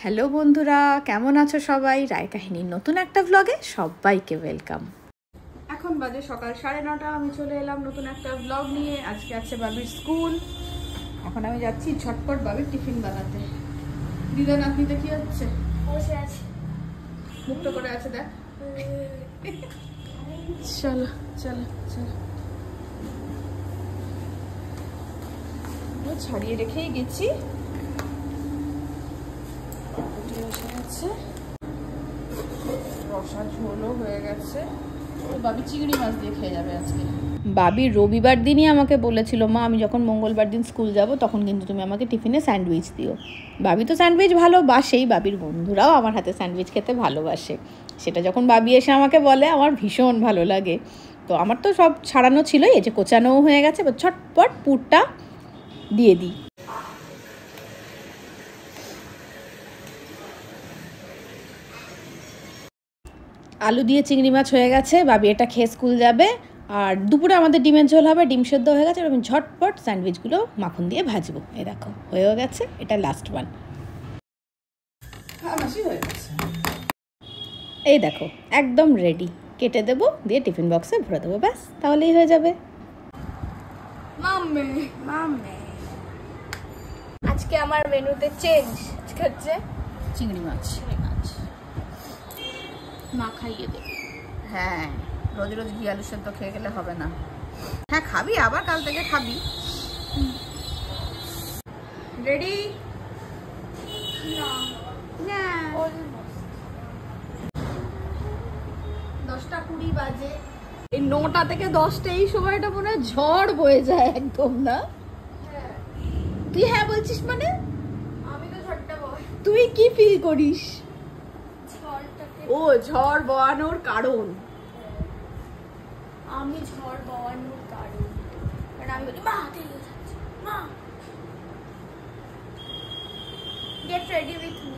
Hello বন্ধুরা, কেমন আছো সবাই? রায় কাহিনীর নতুন একটা ব্লগে সবাইকে ওয়েলকাম। এখন বাজে সকাল 9:30, আমি চলে এলাম নতুন একটা ব্লগ নিয়ে। আজকে আছে বাবির স্কুল। এখন আমি যাচ্ছি ঝটপট বাবির টিফিন বানাতে। দিদা নাতনিতে কি হচ্ছে? বসে আছে, মুক্ত করে আছে, দেখ। চলো চলো চলো, ছাড়িয়ে রেখেই গেছি। রসা ঝোলও হয়ে গেছে। বাবি চিংড়ি মাছ দিয়ে খেয়ে যাবে আজকে। বাবি রবিবার দিনই আমাকে বলেছিল, মা আমি যখন মঙ্গলবার দিন স্কুল যাব তখন কিন্তু তুমি আমাকে টিফিনে স্যান্ডউইচ দিও। বাবি তো স্যান্ডউইচ ভালোবাসেই, বাবির বন্ধুরাও আমার হাতে স্যান্ডউইচ খেতে ভালোবাসে। সেটা যখন বাবি এসে আমাকে বলে আমার ভীষণ ভালো লাগে। তো আমার তো সব ছাড়ানো ছিলই, এই যে কোচানোও হয়ে গেছে, এবার ছটপট পুরটা দিয়ে দিই। আলু দিয়ে চিংড়ি মাছ হয়ে গেছে, বাবি এটা খেয়ে স্কুল যাবে। আর দুপুরে আমাদের ডিমের ঝোল হবে, ডিম সেদ্ধ হয়ে গেছে। আমি ঝটপট স্যান্ডউইচগুলো মাখন দিয়ে ভাজবো। এই দেখো হয়েও গেছে, এটা লাস্ট ওয়ান। এই দেখো একদম রেডি, কেটে দেবো, দিয়ে টিফিন বক্সে ভরে দেবো, ব্যাস তাহলেই হয়ে যাবে। মাম্মি মাম্মি আজকে আমার মেনুতে চেঞ্জ হচ্ছে চিংড়ি মাছ মা খাইয়ে দেবে। হ্যাঁ, রোজ রোজ ঘি আলু সেদ্ধ খেয়ে গেলে হবে না। হ্যাঁ খাবি, আবার কাল থেকে খাবি। রেডি? না 10:20 বাজে। এই 9টা থেকে 10টা এই সময়টা মনে হয় ঝড় বয়ে যায় একদম, না? তুই হ্যাঁ বলছিস মানে? আমি তো ঝড়টা বয়, তুই কি ফিল করিস? ঝড়টাকে ও ঝড় বওয়ানোর কারণ। আমি ঝড় বওয়ানোর কারণ, কারণ আমি বলি মা তেলে যাচ্ছে, মা গেট রেডি উইথ মি।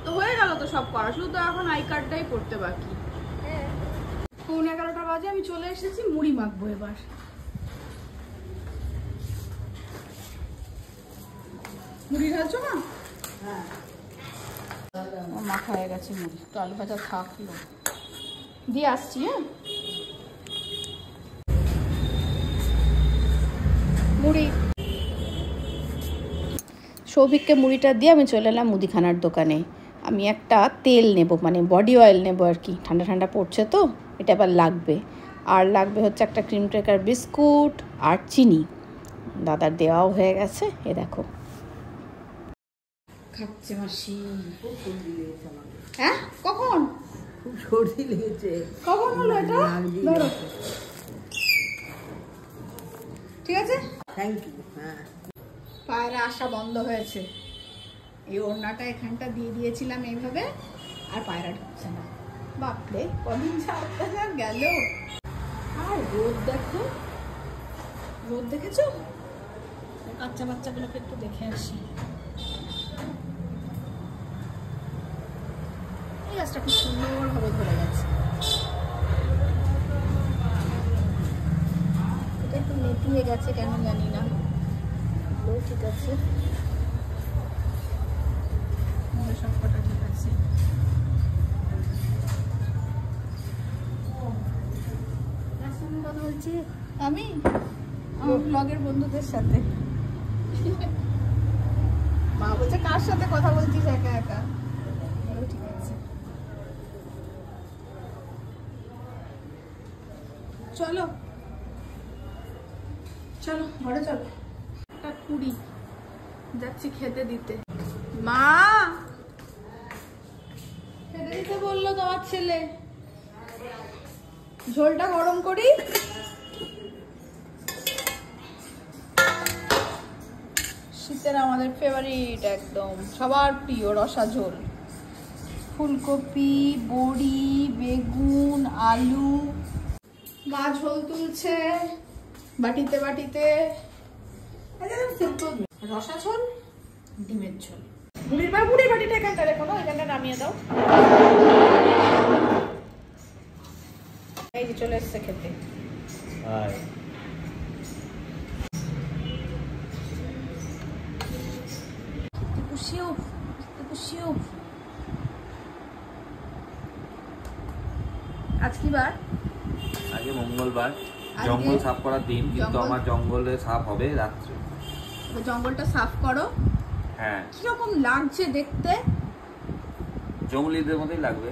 তো হয়ে গেল তো সব করা, শুধু তো এখন আই কার্ডটাই করতে বাকি। হ্যাঁ 11:15 বাজে, আমি চলে এসেছি। মুড়ি মাখবো এবার। মুড়ি ঢালছো না? হ্যাঁ মাখা হয়ে গেছে মুড়ি, তো আলু ভাজা থাকলো, দিয়ে আসছি। হ্যাঁ মুড়ি, সৌভিককে মুড়িটা দিয়ে আমি চলে এলাম মুদিখানার দোকানে। আমি একটা তেল নেব, মানে বডি অয়েল নেব আর কি। ঠান্ডা ঠান্ডা পড়ছে তো, এটা আবার লাগবে। আর লাগবে হচ্ছে একটা ক্রিম ক্র্যাকার বিস্কুট আর চিনি। দাদার দেওয়াও হয়ে গেছে, এ দেখো খাচ্ছে মাসি। হ্যাঁ কখন? খুব সর্দি লেগেছে। কখন হলো এটা? ধরো, ঠিক আছে, থ্যাংক ইউ। হ্যাঁ পায়রা আসা বন্ধ হয়েছে। এই ওড়নাটা এখানটা দিয়ে দিয়েছিলাম এইভাবে, আর পায়রা ঢুকছে না। বাপরে কদিন ছাড় গেল। আর রোদ দেখো, রোদ দেখেছো? বাচ্চা বাচ্চাগুলোকে একটু দেখে আসি। এই গাছটা খুব সুন্দর ভাবে ধরে গেছে। এটা একটু নেতিয়ে গেছে কেন জানি না, ঠিক আছে, সব কটা ঠিক আছে। কথা বলছি আমি আমার ব্লগের বন্ধুদের সাথে। মা বলছে কার সাথে কথা বলছিস একা একা? ঠিক আছে চলো চলো ঘরে চলো। একটা কুড়ি যাচ্ছি খেতে দিতে। মা খেতে দিতে বললো তোমার ছেলে। ঝোলটা গরম করি। শীতের আমাদের ফেভারিট, একদম সবার প্রিয় রসা ঝোল। ফুলকপি, বড়ি, বেগুন, আলু। মা ঝোল তুলছে বাটিতে বাটিতে। রসা ঝোল, ডিমের ঝোল। মুড়ির বাটিটা এখানটা রেখো না, এখানটা নামিয়ে দাও। এই যে চলে এসছে খেতে। খুশিও আজ কি বার? আজকে মঙ্গলবার, জঙ্গল সাফ করার দিন, কিন্তু আমার জঙ্গলে সাফ হবে রাত্রে। জঙ্গলটা সাফ করো। হ্যাঁ। কিরকম লাগছে দেখতে? জঙ্গলিদের মতোই লাগবে,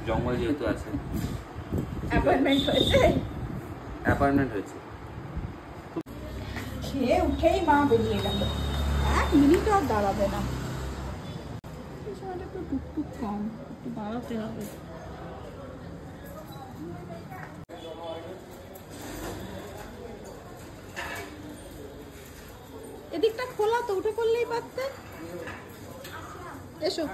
জঙ্গল যেহেতু আছে। অ্যাপয়েন্টমেন্ট হয়েছে? অ্যাপয়েন্টমেন্ট হয়েছে। খেয়ে উঠেই মা বেরিয়ে গেল, 1 মিনিট আর দাঁড়াবে না। এই সময়টা একটু টুকটুক কম, একটু দাঁড়াতে হবে। এদিকটা খোলা তো, উঠে করলেই পারতেন। এসো।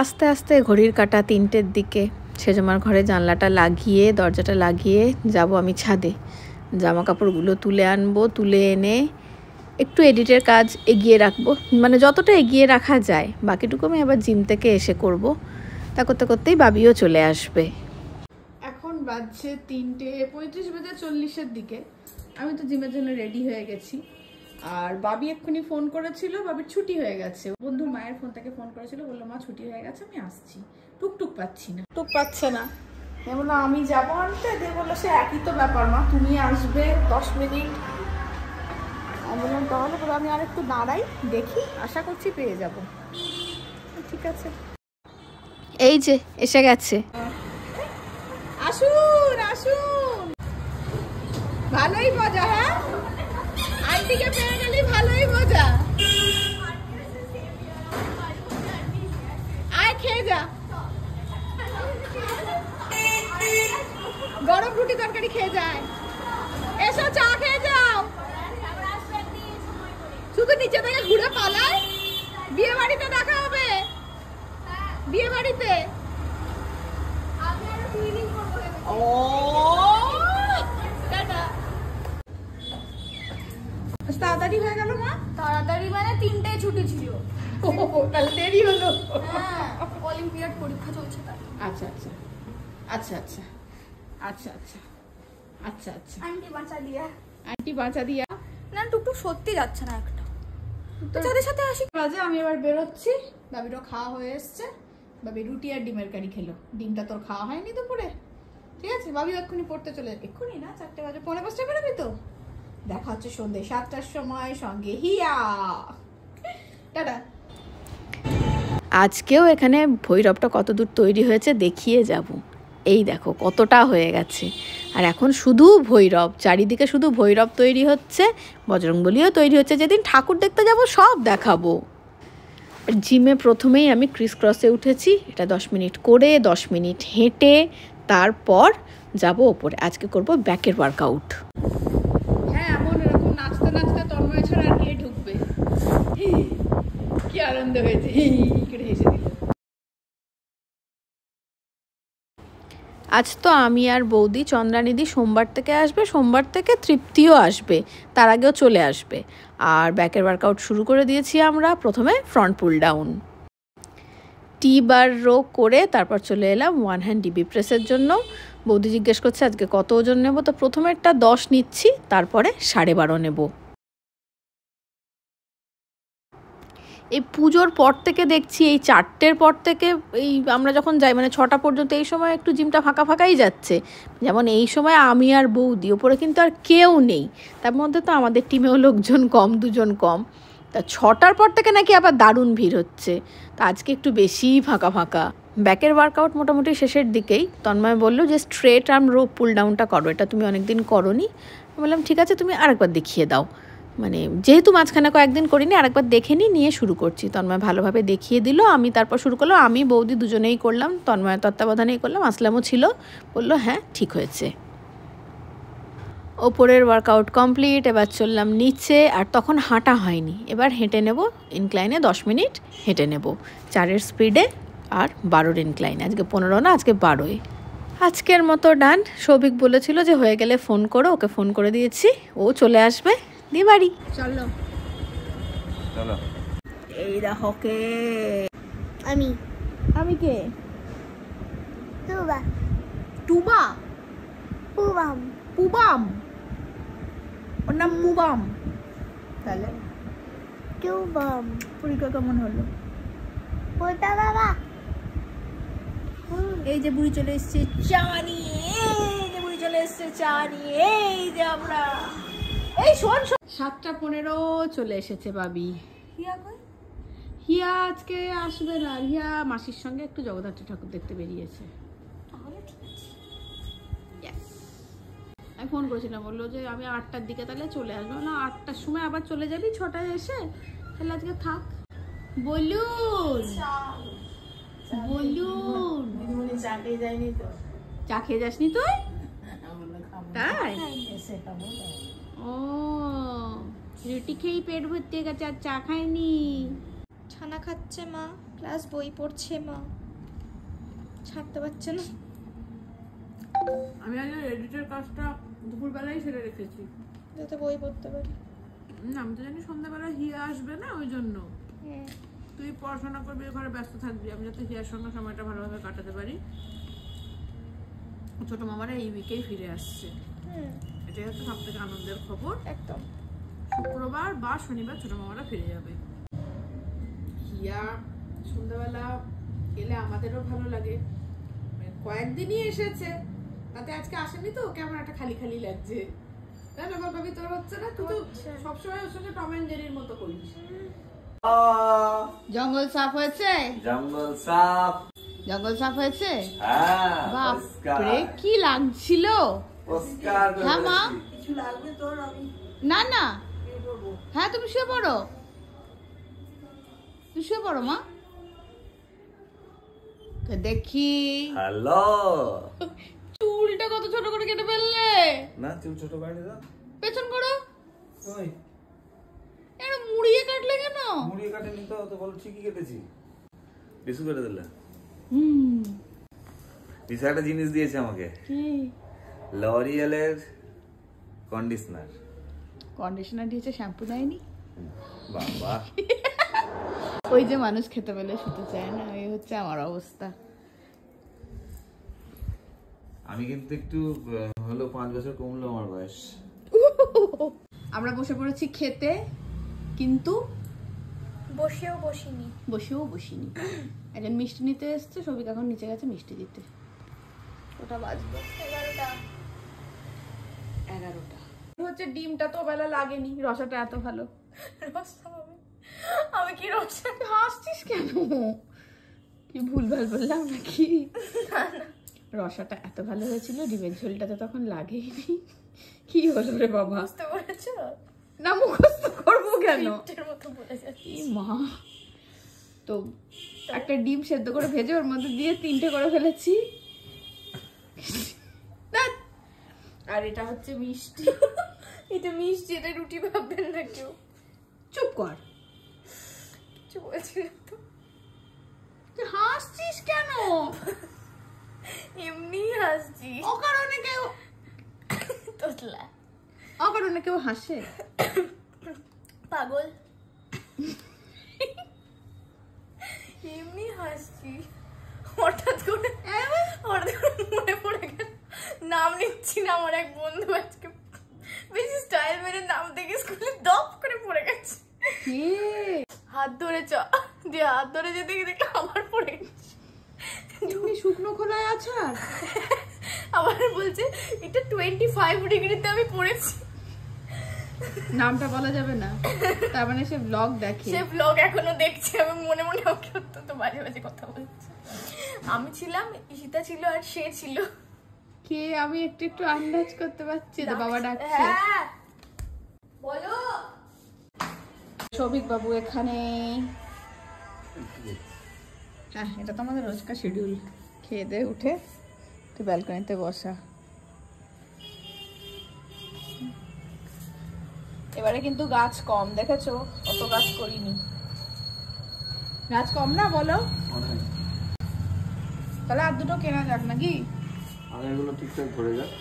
আস্তে আস্তে ঘড়ির কাঁটা 3টের দিকে। সেজমার ঘরে জানলাটা লাগিয়ে, দরজাটা লাগিয়ে যাব আমি ছাদে। জামা কাপড়গুলো তুলে আনবো, তুলে এনে একটু এডিটের কাজ এগিয়ে রাখবো, মানে যতটা এগিয়ে রাখা যায়। বাকিটুকু আমি আবার জিম থেকে এসে করব। তা করতে করতেই বাবিও চলে আসবে। এখন বাজছে 3:35 বেজে 40-এর দিকে। আমি তো জিমের জন্য রেডি হয়ে গেছি। আর বাবি এক্ষুনি ফোন করেছিল, বাবির ছুটি হয়ে গেছে। বন্ধুর মায়ের ফোন থেকে ফোন করেছিল, বললো মা ছুটি হয়ে গেছে, আমি আসছি। টুকটুক পাচ্ছি না, টুক পাচ্ছে না। বললো আমি যাবো আনতে, দিয়ে বললো সে একই তো ব্যাপার মা, তুমি আসবে 10 মিনিট। আমি বললাম তাহলে বলো আমি আর একটু দাঁড়াই, দেখি, আশা করছি পেয়ে যাব। ঠিক আছে, এই যে এসে গেছে। আসুন আসুন, ভালোই মজা। হ্যাঁ, আন্টিকে পেয়ে গেলি ভালোই মজা। আয় খেয়ে যা, গরম রুটি তরকারি খেয়ে যায়। এসো চা খেয়ে যাও। শুধু নিচে থেকে ঘুরে পালায়। বিয়ে বাড়িতে দেখা হবে, বিয়ে বাড়িতে। ও তাড়াতাড়ি হয়ে গেল মা। তাড়াতাড়ি মানে 3টায় ছুটি ছিল। তাহলে দেরি হলো। হ্যাঁ, অলিম্পিয়াড পরীক্ষা চলছে তাই। আচ্ছা আচ্ছা আচ্ছা আচ্ছা আচ্ছা আচ্ছা আচ্ছা আচ্ছা। আন্টি বাঁচা দিয়া, আন্টি বাঁচা দিয়া। না টুকটুক সত্যি যাচ্ছে না একটা। তাদের সাথে আসি। বাজে আমি এবার বেরোচ্ছি। বাবিরও খাওয়া হয়ে এসছে। বাবি রুটি আর ডিমের কারি খেলো। ডিমটা তোর খাওয়া হয়নি দুপুরে, ঠিক আছে? বাবি এক্ষুনি পড়তে চলে, এক্ষুনি না, 4টে বাজে, 4:45 বেরোবি তো। দেখা হচ্ছে সন্ধ্যে 7টার সময়, সঙ্গে হিয়া। টাটা। আজকেও এখানে ভৈরবটা কত দূর তৈরি হয়েছে দেখিয়ে যাব। এই দেখো কতটা হয়ে গেছে। আর এখন শুধু ভৈরব, চারিদিকে শুধু ভৈরব তৈরি হচ্ছে। বজরংবলিও তৈরি হচ্ছে। যেদিন ঠাকুর দেখতে যাব সব দেখাবো। জিমে প্রথমেই আমি ক্রিস ক্রসে উঠেছি। এটা 10 মিনিট করে, 10 মিনিট হেঁটে তারপর যাব ওপরে। আজকে করব ব্যাকের ওয়ার্কআউট। হ্যাঁ, এমন এরকম নাচতে নাচতে তন্ময় ছাড়া আর কে ঢুকবে। কি আনন্দ হয়েছে, করে হেসে দিল। আজ তো আমি আর বৌদি, চন্দ্রানিদি সোমবার থেকে আসবে, সোমবার থেকে তৃপ্তিও আসবে, তার আগেও চলে আসবে। আর ব্যাকের ওয়ার্কআউট শুরু করে দিয়েছি আমরা। প্রথমে ফ্রন্ট পুল ডাউন, টি বার রো করে তারপর চলে এলাম 1 হ্যান্ড ডিবি প্রেসের জন্য। বৌদি জিজ্ঞেস করছে আজকে কত ওজন নেব, তো প্রথমেরটা 10 নিচ্ছি, তারপরে 12.5 নেব। এই পুজোর পর থেকে দেখছি, এই 4টের পর থেকে, এই আমরা যখন যাই মানে 6টা পর্যন্ত, এই সময় একটু জিমটা ফাঁকা ফাঁকাই যাচ্ছে। যেমন এই সময় আমি আর বৌদি, ওপরে কিন্তু আর কেউ নেই। তার মধ্যে তো আমাদের টিমেও লোকজন কম, 2 জন কম। তা 6টার পর থেকে নাকি আবার দারুণ ভিড় হচ্ছে। তা আজকে একটু বেশিই ফাঁকা ফাঁকা। ব্যাকের ওয়ার্কআউট মোটামুটি শেষের দিকেই। তন্ময় বললো যে স্ট্রেট আর্ম রো পুল ডাউনটা করো, এটা তুমি অনেকদিন করোনি। বললাম ঠিক আছে, তুমি আরেকবার দেখিয়ে দাও। মানে যেহেতু মাঝখানে কয়েকদিন করিনি, আরেকবার দেখে নিয়ে শুরু করছি। তন্ময় ভালোভাবে দেখিয়ে দিল, আমি তারপর শুরু করলাম। আমি বৌদি দুজনেই করলাম, তন্ময়ের তত্ত্বাবধানেই করলাম। আসলামও ছিল, বললো হ্যাঁ ঠিক হয়েছে। ওপরের ওয়ার্কআউট কমপ্লিট। এবার চললাম নিচে। আর তখন হাঁটা হয়নি, এবার হেঁটে নেব। ইনক্লাইনে 10 মিনিট হেঁটে নেব, 4-এর স্পিডে আর 12-এর ইনক্লাইনে। আজকে 15 না, আজকে 12-এ। আজকের মতো ডান। সৌভিক বলেছিল যে হয়ে গেলে ফোন করো, ওকে ফোন করে দিয়েছি, ও চলে আসবে দিয়ে বাড়ি। চলো চলো। এই দেখো কে, আমি আমি কে? টুবা টুবা? পুবাম পুবাম? ওর নাম পুবাম? তাহলে টুবাম পরীক্ষা কেমন হলো? ওটা বাবা এই যে বুড়ি চলে এসছে চা নিয়ে, এই যে বুড়ি চলে এসছে চা নিয়ে, এই যে আমরা, এই শোন 7:15 চলে এসেছে বাবি। হিয়া কই? হিয়া আজকে আসবে না, হিয়া মাসির সঙ্গে একটু জগদ্ধাত্রী ঠাকুর দেখতে বেরিয়েছে। তাহলে ঠিক আছে। আমি ফোন করেছিলাম, বললো যে আমি 8টার দিকে তাহলে চলে আসবো। না 8টার সময় আবার চলে যাবি, 6টায় এসে, তাহলে আজকে থাক। বলুন বলুন, দিদিমণি চা খেয়ে যায়নি তো? চা খেয়ে যাসনি তুই? তাই? ও রুটি খেয়েই পেট ভর্তি হয়ে গেছে, আর চা খায়নি। ছানা খাচ্ছে মা, ক্লাস বই পড়ছে মা, ছাড়তে পারছে না। আমি আজ এডিটের কাজটা দুপুরবেলায় সেরে রেখেছি, যাতে বই পড়তে পারি। না আমি তো জানি সন্ধ্যাবেলা হিয়া আসবে না, ওই জন্য তুই পড়াশোনা করবি, ঘরে ব্যস্ত থাকবি, আমি যাতে হিয়ার সঙ্গে সময়টা ভালোভাবে কাটাতে পারি। ছোট মামারা এই উইকেই ফিরে আসছে, এটাই হচ্ছে সব থেকে আনন্দের খবর। একদম শুক্রবার বা শনিবার ছোট মামারা ফিরে যাবে। হিয়া সন্ধ্যাবেলা এলে আমাদেরও ভালো লাগে, কয়েকদিনই এসেছে, তাতে আজকে আসেনি তো কেমন একটা খালি খালি লাগছে, তাই না? ভাবি তোর হচ্ছে না? তুই তো সবসময় ওর সঙ্গে টম এন্ড জেরির মতো করিস। জঙ্গল সাফ হয়েছে? জঙ্গল সাফ, জঙ্গল সাফ হয়েছে? হ্যাঁ বাপরে কি লাগছিল। পরিষ্কার করে হ্যাঁ মা? ফেলেছি। কিছু লাগবে তোর? আমি না না, কি করবো? হ্যাঁ তুমি শুয়ে পড়ো, তুমি শুয়ে পড়ো মা। দেখি হ্যালো, চুলটা কত ছোট করে কেটে ফেললে। না চুল ছোট করে দাও, পেছন করো। ওই এটা মুড়িয়ে কাটলে কেন? মুড়ি কাটেনি তো, তো বলো ঠিকই কেটেছি, বিশু কেটে দিলে। বিশু একটা জিনিস দিয়েছে আমাকে, কি? লরিয়েলের কন্ডিশনার। কন্ডিশনার দিয়েছে, শ্যাম্পু দেয়নি? বাবা ওই যে মানুষ খেতে পেলে শুতে চায় না, এই হচ্ছে আমার অবস্থা। আমি কিন্তু একটু হলো 5 বছর কমলো আমার বয়স। আমরা বসে পড়েছি খেতে, কিন্তু বসেও বসিনি। বসেও বসিনি। একজন মিষ্টি নিতে এসছে, সবিক এখন নিচে গেছে মিষ্টি দিতে। ওটা বাজবে 11টা। হচ্ছে ডিমটা তো বেলা লাগেনি, রসাটা এত ভালো। রসা হবে? আমি কি রসা? হাসছিস কেন? কি ভুলভাল বললাম নাকি? রসাটা এত ভালো হয়েছিল, ডিমের ঝোলটাতে তখন লাগেইনি। কি হলো রে বাবা? বুঝতে পেরেছো? না মুখস্থ করবো কেন? স্ক্রিপ্টের মতো বলে যাচ্ছি। এই মা, তো একটা ডিম সেদ্ধ করে ভেজে ওর মধ্যে দিয়ে 3টে করে ফেলেছি। আর এটা হচ্ছে মিষ্টি। এটা মিষ্টি, এটা রুটি ভাববেন না কেউ। চুপ কর, কিছু বলছিল তো? তুই হাসছিস কেন? এমনি হাসছি। অকারণে কেউ, তোতলা অকারণে কেউ হাসে? পাগল। এমনি হাসছি, হঠাৎ করে মনে পড়ে গেল। নাম নিচ্ছি না, আমার এক বন্ধু আজকে বেশি স্টাইল মেরে নাম দেখে স্কুলে দপ করে পড়ে গেছে। কে? হাত ধরে দিয়ে হাত ধরে যেতে দেখে আবার পড়ে গেছে। এমনি শুকনো খোলায় আছাড়। আবার বলছে এটা 25 ডিগ্রিতে আমি পড়েছি। নামটা বলা যাবে না, তার মানে সে ব্লগ দেখে। সে ব্লগ এখনো দেখছে, আমি মনে মনে ওকে অত্যন্ত বাজে বাজে কথা বলছি। আমি ছিলাম, ঈশিতা ছিল, আর সে ছিল কে? আমি একটু একটু আন্দাজ করতে পারছি, তো বাবা ডাকছে। হ্যাঁ বলো। সৌভিক বাবু এখানে। হ্যাঁ, এটা তো আমাদের রোজকার শিডিউল। খেয়ে দিয়ে উঠে তুই ব্যালকনিতে বসা। এবারে কিন্তু গাছ কম, দেখেছো? অত গাছ করিনি। গাছ কম না বলো? তাহলে আর দুটো কেনা যাক নাকি? আর এগুলো ঠিকঠাক ধরে যাক।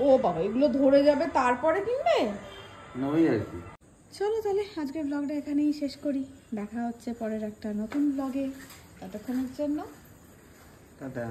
ও বাবা, এগুলো ধরে যাবে তারপরে কিনবে? না ওই আর কি। চলো তাহলে আজকের ব্লগটা এখানেই শেষ করি। দেখা হচ্ছে পরের একটা নতুন ব্লগে। ততক্ষণের জন্য টাটা।